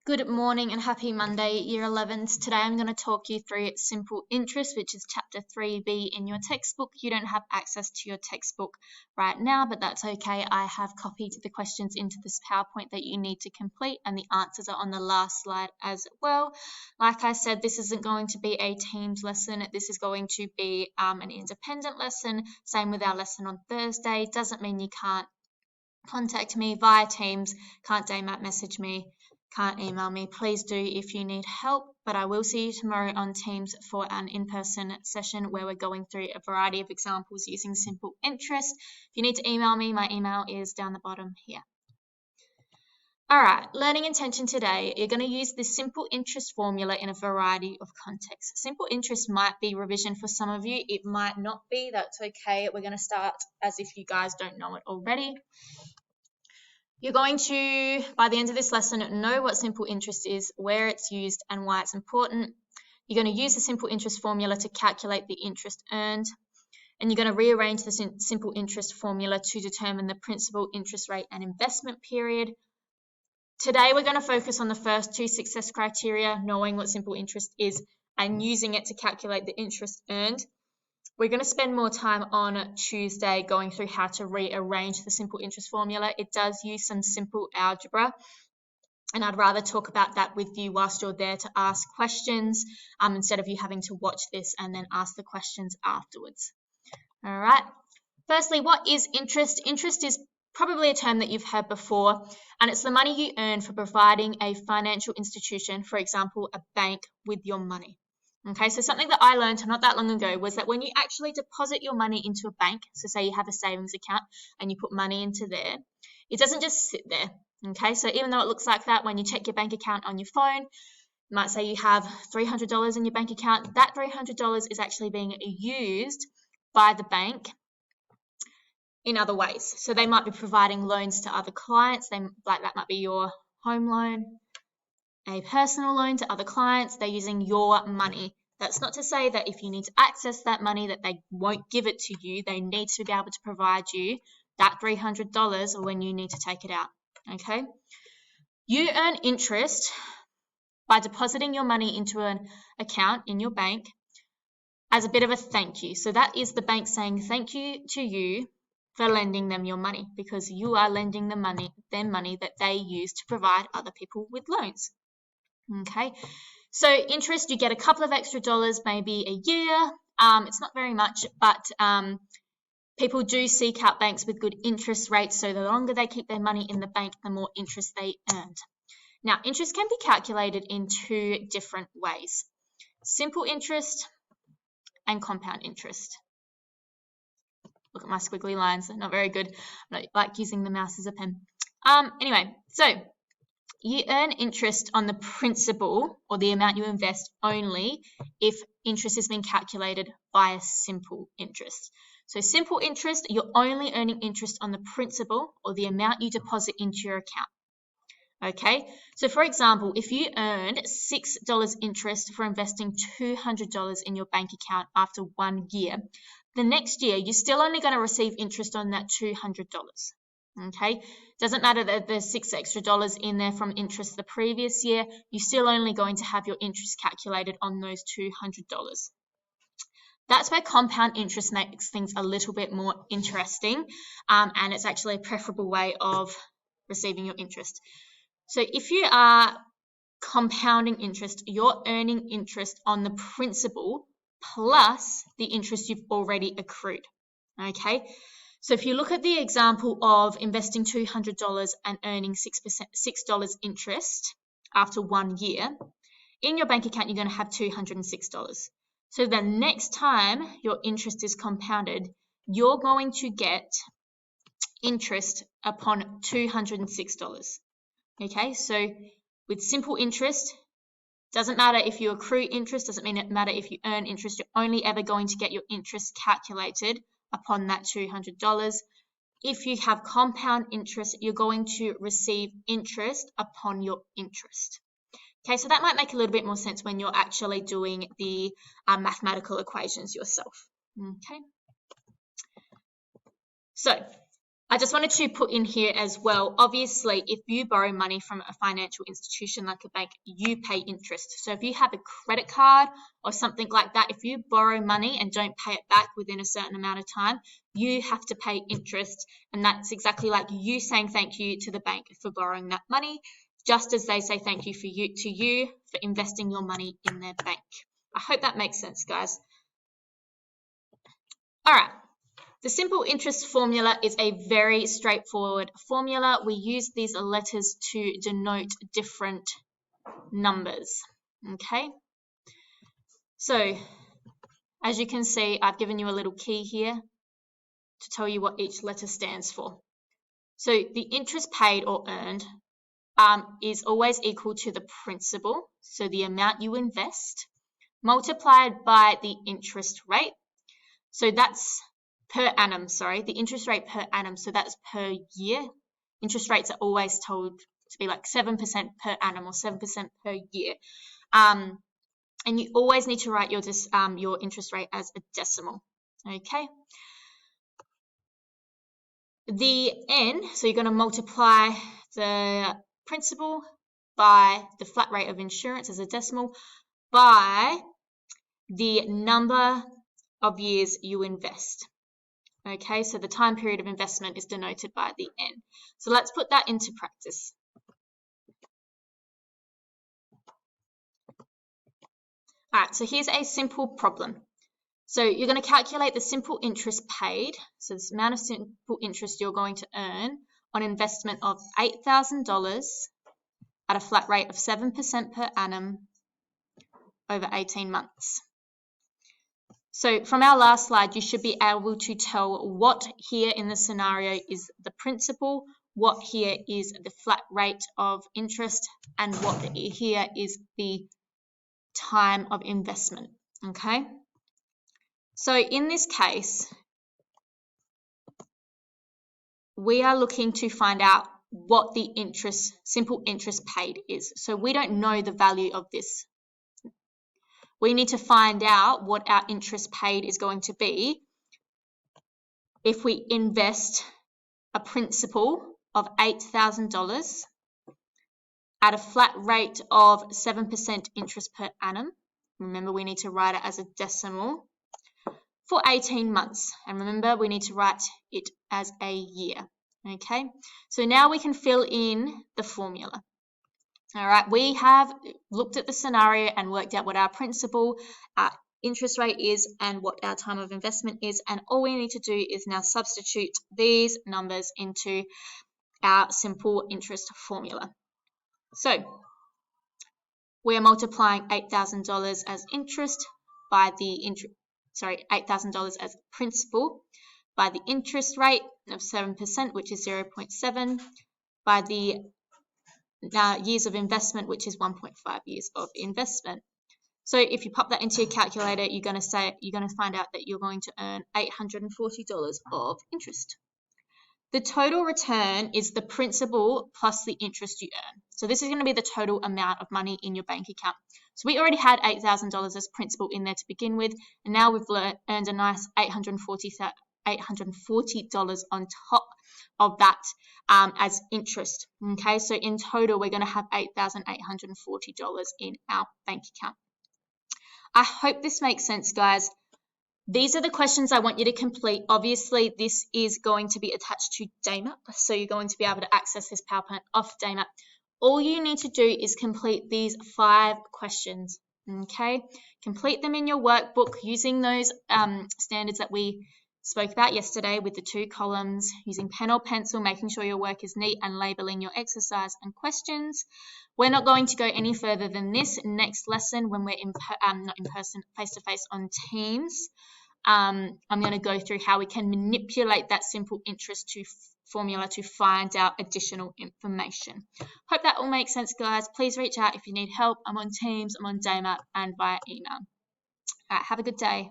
Good morning and happy Monday, Year 11s. Today I'm going to talk you through simple interest, which is chapter 3B in your textbook. You don't have access to your textbook right now, but that's okay. I have copied the questions into this PowerPoint that you need to complete, and the answers are on the last slide as well. Like I said, this isn't going to be a Teams lesson. This is going to be an independent lesson. Same with our lesson on Thursday. Doesn't mean you can't contact me via Teams, can't DayMat message me, can't email me. Please do if you need help, but I will see you tomorrow on Teams for an in-person session where we're going through a variety of examples using simple interest. If you need to email me, my email is down the bottom here. All right, learning intention today, you're going to use this simple interest formula in a variety of contexts. Simple interest might be revision for some of you. It might not be. That's okay. We're going to start as if you guys don't know it already. You're going to, by the end of this lesson, know what simple interest is, where it's used, and why it's important. You're going to use the simple interest formula to calculate the interest earned, and you're going to rearrange the simple interest formula to determine the principal, interest rate, and investment period. Today, we're going to focus on the first two success criteria, knowing what simple interest is and using it to calculate the interest earned. We're going to spend more time on Tuesday going through how to rearrange the simple interest formula. It does use some simple algebra, and I'd rather talk about that with you whilst you're there to ask questions instead of you having to watch this and then ask the questions afterwards. All right. Firstly, what is interest? Interest is probably a term that you've heard before, and it's the money you earn for providing a financial institution, for example, a bank, with your money. Okay, so something that I learned not that long ago was that when you actually deposit your money into a bank, so say you have a savings account and you put money into there, it doesn't just sit there. Okay, so even though it looks like that, when you check your bank account on your phone, you might say you have $300 in your bank account. That $300 is actually being used by the bank in other ways. So they might be providing loans to other clients. Like that might be your home loan, a personal loan to other clients. They're using your money. That's not to say that if you need to access that money that they won't give it to you. They need to be able to provide you that $300 when you need to take it out. Okay? You earn interest by depositing your money into an account in your bank as a bit of a thank you. So that is the bank saying thank you to you for lending them your money, because you are lending them money that they use to provide other people with loans. Okay, so interest, you get a couple of extra dollars maybe a year. It's not very much, but people do seek out banks with good interest rates, so the longer they keep their money in the bank, the more interest they earned. Now, interest can be calculated in two different ways: simple interest and compound interest. Look at my squiggly lines, they're not very good. I don't like using the mouse as a pen. Anyway, so you earn interest on the principal or the amount you invest only if interest is being calculated via simple interest. So simple interest, you're only earning interest on the principal or the amount you deposit into your account. Okay, so for example, if you earned $6 interest for investing $200 in your bank account after 1 year, the next year you're still only going to receive interest on that $200. Okay, doesn't matter that there's $6 extra in there from interest the previous year, you're still only going to have your interest calculated on those $200. That's where compound interest makes things a little bit more interesting, and it's actually a preferable way of receiving your interest. So if you are compounding interest, you're earning interest on the principal plus the interest you've already accrued. Okay, so if you look at the example of investing $200 and earning $6 interest after 1 year, in your bank account, you're going to have $206. So the next time your interest is compounded, you're going to get interest upon $206. Okay, so with simple interest, doesn't matter if you accrue interest, doesn't matter if you earn interest, you're only ever going to get your interest calculated upon that $200. If you have compound interest, you're going to receive interest upon your interest. Okay, so that might make a little bit more sense when you're actually doing the mathematical equations yourself. Okay, so I just wanted to put in here as well, obviously, if you borrow money from a financial institution like a bank, you pay interest. So if you have a credit card or something like that, if you borrow money and don't pay it back within a certain amount of time, you have to pay interest. And that's exactly like you saying thank you to the bank for borrowing that money, just as they say thank you to you for investing your money in their bank. I hope that makes sense, guys. All right. The simple interest formula is a very straightforward formula. We use these letters to denote different numbers, okay? So, as you can see, I've given you a little key here to tell you what each letter stands for. So, the interest paid or earned is always equal to the principal, so the amount you invest, multiplied by the interest rate. So that's per annum, sorry, the interest rate per annum, so that's per year. Interest rates are always told to be like 7% per annum or 7% per year. And you always need to write your interest rate as a decimal, okay? The N, so you're going to multiply the principal by the flat rate of insurance as a decimal by the number of years you invest. Okay, so the time period of investment is denoted by the N. So let's put that into practice. All right, so here's a simple problem. So you're going to calculate the simple interest paid, so this amount of simple interest you're going to earn on investment of $8,000 at a flat rate of 7% per annum over 18 months. So from our last slide, you should be able to tell what here in the scenario is the principal, what here is the flat rate of interest, and what here is the time of investment, okay? So in this case, we are looking to find out what the simple interest paid is. So we don't know the value of this. We need to find out what our interest paid is going to be if we invest a principal of $8,000 at a flat rate of 7% interest per annum. Remember, we need to write it as a decimal for 18 months. And remember, we need to write it as a year. Okay, so now we can fill in the formula. All right, we have looked at the scenario and worked out what our principal interest rate is and what our time of investment is. And all we need to do is now substitute these numbers into our simple interest formula. So we're multiplying $8,000 as interest by the $8,000 as principal by the interest rate of 7%, which is 0.7, by the years of investment, which is 1.5 years of investment. So if you pop that into your calculator, you're going to find out that you're going to earn $840 of interest. The total return is the principal plus the interest you earn. So this is going to be the total amount of money in your bank account. So we already had $8,000 as principal in there to begin with, and now we've earned a nice $840 on top of that as interest. Okay, so in total, we're going to have $8,840 in our bank account. I hope this makes sense, guys. These are the questions I want you to complete. Obviously, this is going to be attached to DAMAP, so you're going to be able to access this PowerPoint off DAMAP. All you need to do is complete these 5 questions, okay? Complete them in your workbook using those standards that we spoke about yesterday with the 2 columns, using pen or pencil, making sure your work is neat, and labeling your exercise and questions. We're not going to go any further than this. Next lesson, when we're not in person, face-to-face on Teams, I'm going to go through how we can manipulate that simple interest formula to find out additional information. Hope that all makes sense, guys. Please reach out if you need help. I'm on Teams, I'm on DAMAP, and via email. All right, have a good day.